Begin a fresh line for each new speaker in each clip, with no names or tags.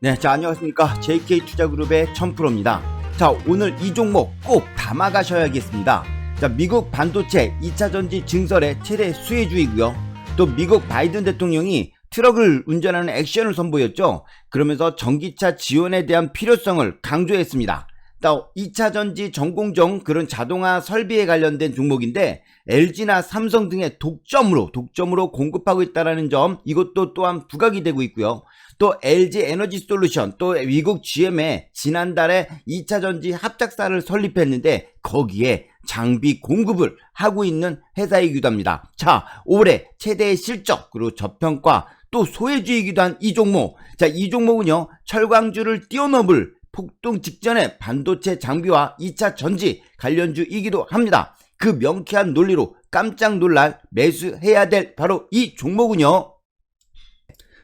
네, 자, 안녕하십니까. JK투자그룹의 천프로입니다. 자, 오늘 이 종목 꼭 담아가셔야겠습니다. 자, 미국 반도체 2차전지 증설의 최대 수혜주이고요. 또 미국 바이든 대통령이 트럭을 운전하는 액션을 선보였죠. 그러면서 전기차 지원에 대한 필요성을 강조했습니다. 또 2차전지 전공정 그런 자동화 설비에 관련된 종목인데 LG나 삼성 등의 독점으로 공급하고 있다는 점, 이것도 또한 부각이 되고 있고요. 또 LG 에너지 솔루션, 또 미국 GM에 지난달에 2차전지 합작사를 설립했는데 거기에 장비 공급을 하고 있는 회사이기도 합니다. 자, 올해 최대의 실적, 그리고 저평가, 또 소외주이기도 한 이 종목. 자, 이 종목은요, 철강주를 뛰어넘을 폭등 직전의 반도체 장비와 2차 전지 관련주이기도 합니다. 그 명쾌한 논리로 깜짝 놀랄 매수해야 될 바로 이 종목은요.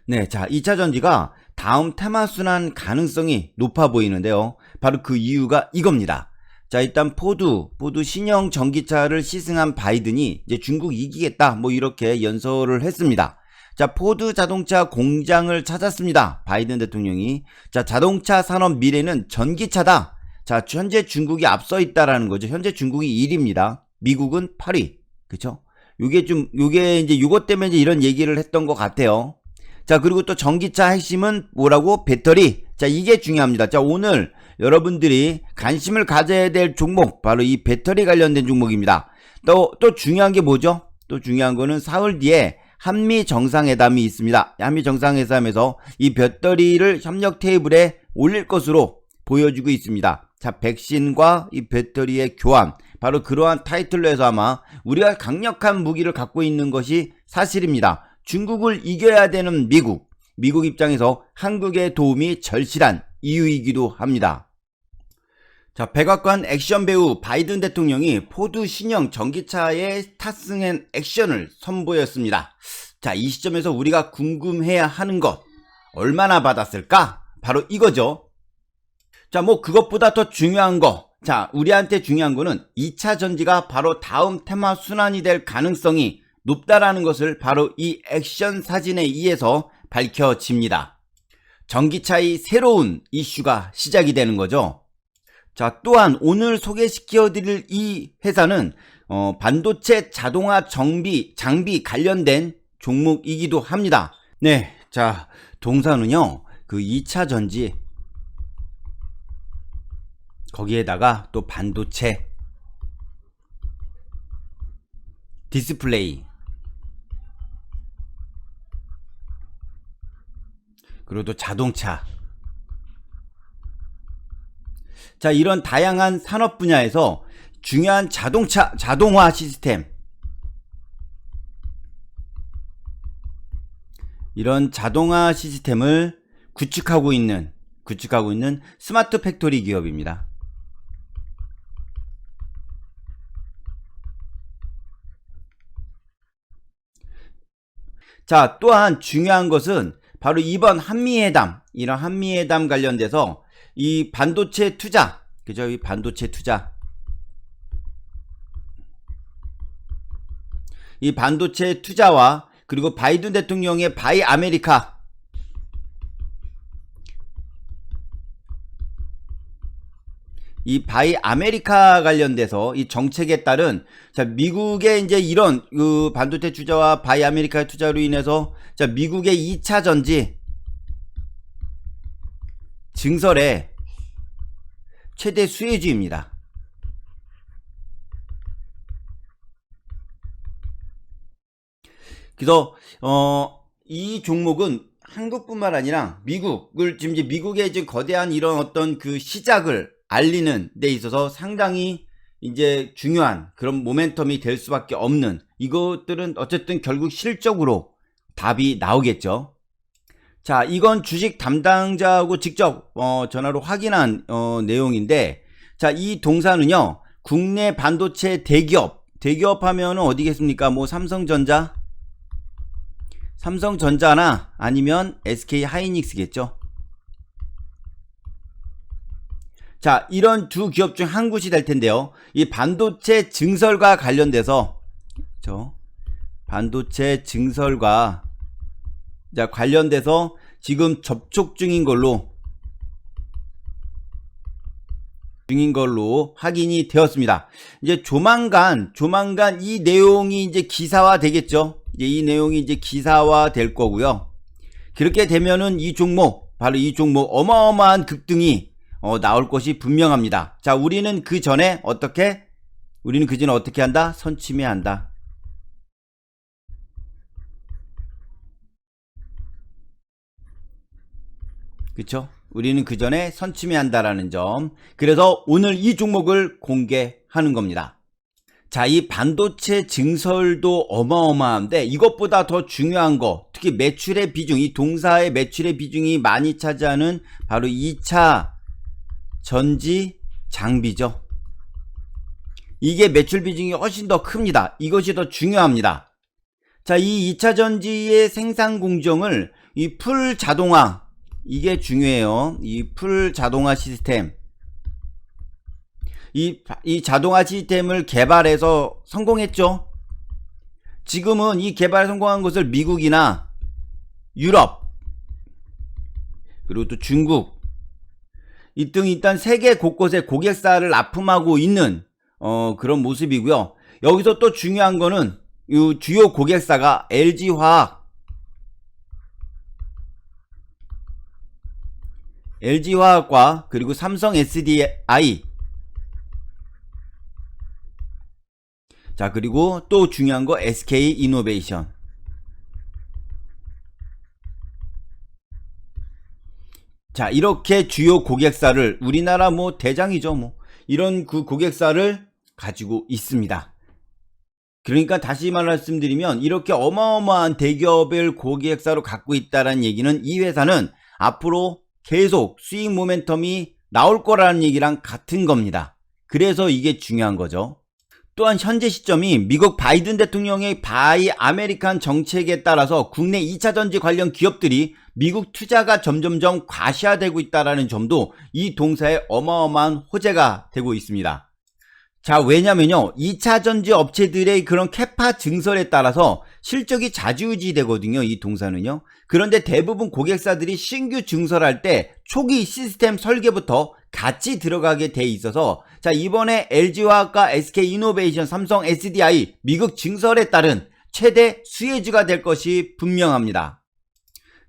네, 자, 2차 전지가 다음 테마 순환 가능성이 높아 보이는데요. 바로 그 이유가 이겁니다. 자, 일단 포드 신형 전기차를 시승한 바이든이 이제 중국 이기겠다, 뭐 이렇게 연설을 했습니다. 자, 포드 자동차 공장을 찾았습니다. 바이든 대통령이. 자, 자동차 산업 미래는 전기차다. 자, 현재 중국이 앞서 있다라는 거죠. 현재 중국이 1위입니다. 미국은 8위. 그쵸? 요게 이제 요것 때문에 이제 이런 얘기를 했던 것 같아요. 자, 그리고 또 전기차 핵심은 뭐라고? 배터리. 자, 이게 중요합니다. 자, 오늘 여러분들이 관심을 가져야 될 종목, 바로 이 배터리 관련된 종목입니다. 또 중요한 게 뭐죠? 또 중요한 거는 사흘 뒤에 한미 정상회담이 있습니다. 한미 정상회담에서 이 배터리를 협력 테이블에 올릴 것으로 보여지고 있습니다. 자, 백신과 이 배터리의 교환, 바로 그러한 타이틀로 해서 아마 우리가 강력한 무기를 갖고 있는 것이 사실입니다. 중국을 이겨야 되는 미국 입장에서 한국의 도움이 절실한 이유이기도 합니다. 자, 백악관 액션 배우 바이든 대통령이 포드 신형 전기차에 탑승한 액션을 선보였습니다. 자, 이 시점에서 우리가 궁금해야 하는 것, 얼마나 받았을까? 바로 이거죠. 자, 뭐 그것보다 더 중요한 거, 자, 우리한테 중요한 거는 2차 전지가 바로 다음 테마 순환이 될 가능성이 높다라는 것을 바로 이 액션 사진에 의해서 밝혀집니다. 전기차의 새로운 이슈가 시작이 되는 거죠. 자, 또한 오늘 소개시켜드릴 이 회사는 반도체 자동화 장비 관련된 종목이기도 합니다. 네, 자, 동사는요, 그 2차 전지, 거기에다가 또 반도체, 디스플레이, 그리고 또 자동차. 자, 이런 다양한 산업 분야에서 중요한 자동화 시스템, 이런 자동화 시스템을 구축하고 있는 스마트 팩토리 기업입니다. 자, 또한 중요한 것은 바로 이번 이런 한미회담 관련돼서 이 반도체 투자, 그죠? 이 반도체 투자. 이 반도체 투자와 그리고 바이든 대통령의 바이 아메리카, 이 바이 아메리카 관련돼서 이 정책에 따른, 자, 미국의 이제 이런 그 반도체 투자와 바이 아메리카 투자로 인해서, 자, 미국의 2차 전지 증설의 최대 수혜주입니다. 그래서 이 종목은 한국뿐만 아니라 미국의 지금 거대한 이런 어떤 그 시작을 알리는 데 있어서 상당히 이제 중요한 그런 모멘텀이 될 수밖에 없는, 이것들은 어쨌든 결국 실적으로 답이 나오겠죠. 자, 이건 주식 담당자하고 직접 전화로 확인한 내용인데, 자, 이 동사는요, 국내 반도체 대기업 하면은 어디겠습니까? 뭐 삼성전자나 아니면 SK 하이닉스겠죠. 자, 이런 두 기업 중 한 곳이 될 텐데요. 이 반도체 증설과 관련돼서, 반도체 증설과 관련돼서 지금 접촉 중인 걸로 중인 걸로 확인이 되었습니다. 이제 조만간 이 내용이 이제 기사화 되겠죠. 이제 이 내용이 이제 기사화 될 거고요. 그렇게 되면은 이 종목, 바로 이 종목 어마어마한 급등이 나올 것이 분명합니다. 자, 우리는 그 전에 어떻게 한다? 선침해한다. 그쵸? 우리는 그 전에 선침해한다라는 점. 그래서 오늘 이 종목을 공개하는 겁니다. 자, 이 반도체 증설도 어마어마한데 이것보다 더 중요한 거, 특히 매출의 비중, 이 동사의 매출의 비중이 많이 차지하는 바로 2차 전지 장비죠. 이게 매출 비중이 훨씬 더 큽니다. 이것이 더 중요합니다. 자, 이 2차 전지의 생산 공정을 이 풀 자동화, 이게 중요해요. 이 풀 자동화 시스템. 이 자동화 시스템을 개발해서 성공했죠. 지금은 이 개발에 성공한 것을 미국이나 유럽, 그리고 또 중국, 이 등 일단 세계 곳곳에 고객사를 납품하고 있는 그런 모습이고요. 여기서 또 중요한 거는 이 주요 고객사가 LG화학과 그리고 삼성 SDI, 자, 그리고 또 중요한 거 SK이노베이션. 자, 이렇게 주요 고객사를, 우리나라 뭐 대장이죠, 뭐 이런 그 고객사를 가지고 있습니다. 그러니까 다시 말씀드리면 이렇게 어마어마한 대기업을 고객사로 갖고 있다는 얘기는 이 회사는 앞으로 계속 수익 모멘텀이 나올 거라는 얘기랑 같은 겁니다. 그래서 이게 중요한 거죠. 또한 현재 시점이 미국 바이든 대통령의 바이 아메리칸 정책에 따라서 국내 2차 전지 관련 기업들이 미국 투자가 점점점 과시화되고 있다는 점도 이 동사의 어마어마한 호재가 되고 있습니다. 자, 왜냐면요, 2차 전지 업체들의 그런 캐파 증설에 따라서 실적이 좌지우지 되거든요, 이 동사는요. 그런데 대부분 고객사들이 신규 증설할 때 초기 시스템 설계부터 같이 들어가게 돼 있어서, 자, 이번에 LG화학과 SK이노베이션, 삼성 SDI 미국 증설에 따른 최대 수혜주가 될 것이 분명합니다.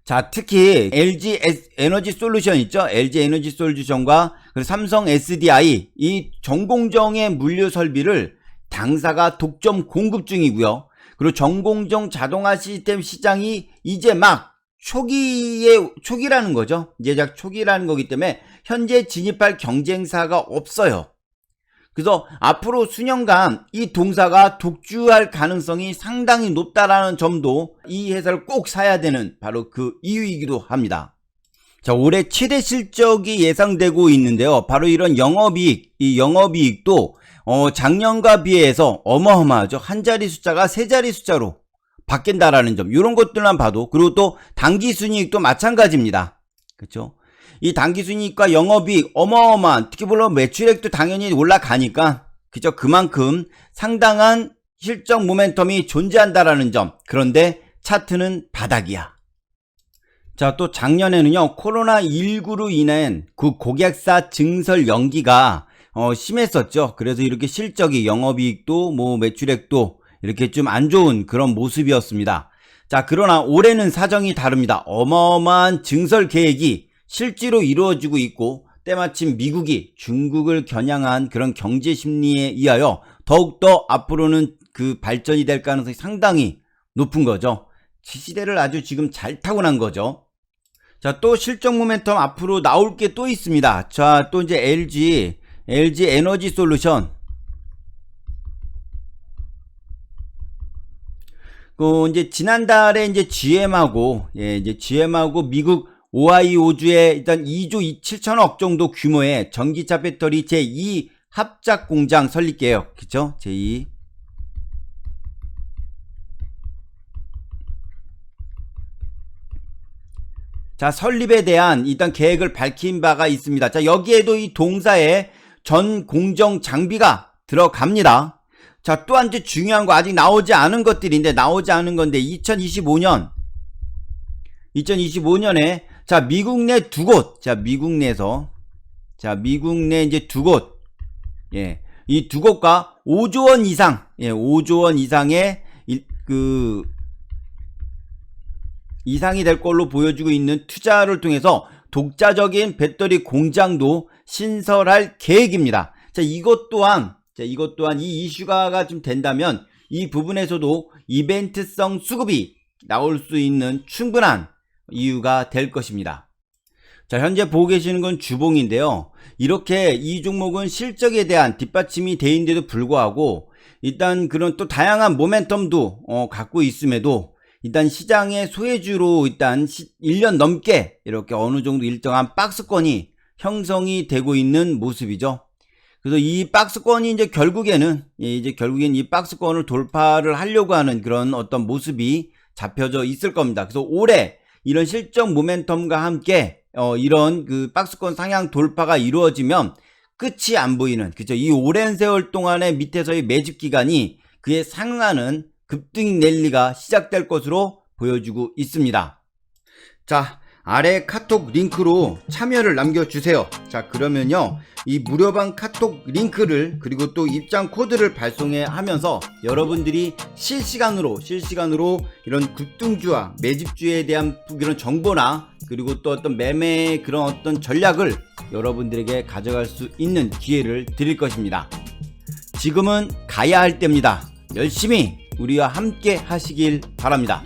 자, 특히 LG 에너지 솔루션 있죠? LG 에너지 솔루션과 삼성 SDI, 이 전공정의 물류 설비를 당사가 독점 공급 중이고요. 그리고 전공정 자동화 시스템 시장이 이제 막 초기라는 거죠. 제작 초기라는 거기 때문에 현재 진입할 경쟁사가 없어요. 그래서 앞으로 수년간 이 동사가 독주할 가능성이 상당히 높다라는 점도 이 회사를 꼭 사야 되는 바로 그 이유이기도 합니다. 자, 올해 최대 실적이 예상되고 있는데요. 바로 이런 영업이익, 이 영업이익도 작년과 비해서 어마어마하죠. 한 자리 숫자가 세 자리 숫자로 바뀐다라는 점, 이런 것들만 봐도, 그리고 또 당기순이익도 마찬가지입니다. 그렇죠? 이 당기순이익과 영업이익 어마어마한, 특히 물론 매출액도 당연히 올라가니까, 그죠? 그만큼 상당한 실적 모멘텀이 존재한다라는 점. 그런데 차트는 바닥이야. 자, 또 작년에는요, 코로나19로 인한 그 고객사 증설 연기가 심했었죠. 그래서 이렇게 실적이, 영업이익도 뭐 매출액도 이렇게 좀 안 좋은 그런 모습이었습니다. 자, 그러나 올해는 사정이 다릅니다. 어마어마한 증설 계획이 실제로 이루어지고 있고, 때마침 미국이 중국을 겨냥한 그런 경제 심리에 의하여 더욱더 앞으로는 그 발전이 될 가능성이 상당히 높은 거죠. 시대를 아주 지금 잘 타고난 거죠. 자, 또 실적 모멘텀 앞으로 나올 게 또 있습니다. 자, 또 이제 LG 에너지 솔루션. 이제 지난달에 이제 GM하고 미국 오하이오주에 일단 2조 7천억 정도 규모의 전기차 배터리 제2 합작 공장 설립 계획. 그쵸? 제2. 자, 설립에 대한 일단 계획을 밝힌 바가 있습니다. 자, 여기에도 이 동사에 전 공정 장비가 들어갑니다. 자, 또한 이제 중요한 거, 아직 나오지 않은 것들인데, 나오지 않은 건데, 2025년에, 자, 미국 내 두 곳, 자, 미국 내에서, 자, 미국 내 이제 두 곳. 예. 이 두 곳과 5조 원 이상, 5조 원 이상의 이상이 될 걸로 보여지고 있는 투자를 통해서 독자적인 배터리 공장도 신설할 계획입니다. 자, 이것 또한 이 이슈가 좀 된다면 이 부분에서도 이벤트성 수급이 나올 수 있는 충분한 이유가 될 것입니다. 자, 현재 보고 계시는 건 주봉인데요. 이렇게 이 종목은 실적에 대한 뒷받침이 돼 있는데도 불구하고 일단 그런 또 다양한 모멘텀도 갖고 있음에도 일단 시장의 소외주로 일단 1년 넘게 이렇게 어느 정도 일정한 박스권이 형성이 되고 있는 모습이죠. 그래서 이 박스권이 이제 결국에는 이 박스권을 돌파를 하려고 하는 그런 어떤 모습이 잡혀져 있을 겁니다. 그래서 올해 이런 실적 모멘텀과 함께 이런 그 박스권 상향 돌파가 이루어지면 끝이 안 보이는, 그죠? 이 오랜 세월 동안의 밑에서의 매집 기간이 그에 상응하는 급등 랠리가 시작될 것으로 보여지고 있습니다. 자, 아래 카톡 링크로 참여를 남겨주세요. 자, 그러면요, 이 무료방 카톡 링크를 그리고 또 입장 코드를 발송해 하면서 여러분들이 실시간으로 이런 급등주와 매집주에 대한 이런 정보나 그리고 또 어떤 매매의 그런 어떤 전략을 여러분들에게 가져갈 수 있는 기회를 드릴 것입니다. 지금은 가야 할 때입니다. 열심히 우리와 함께 하시길 바랍니다.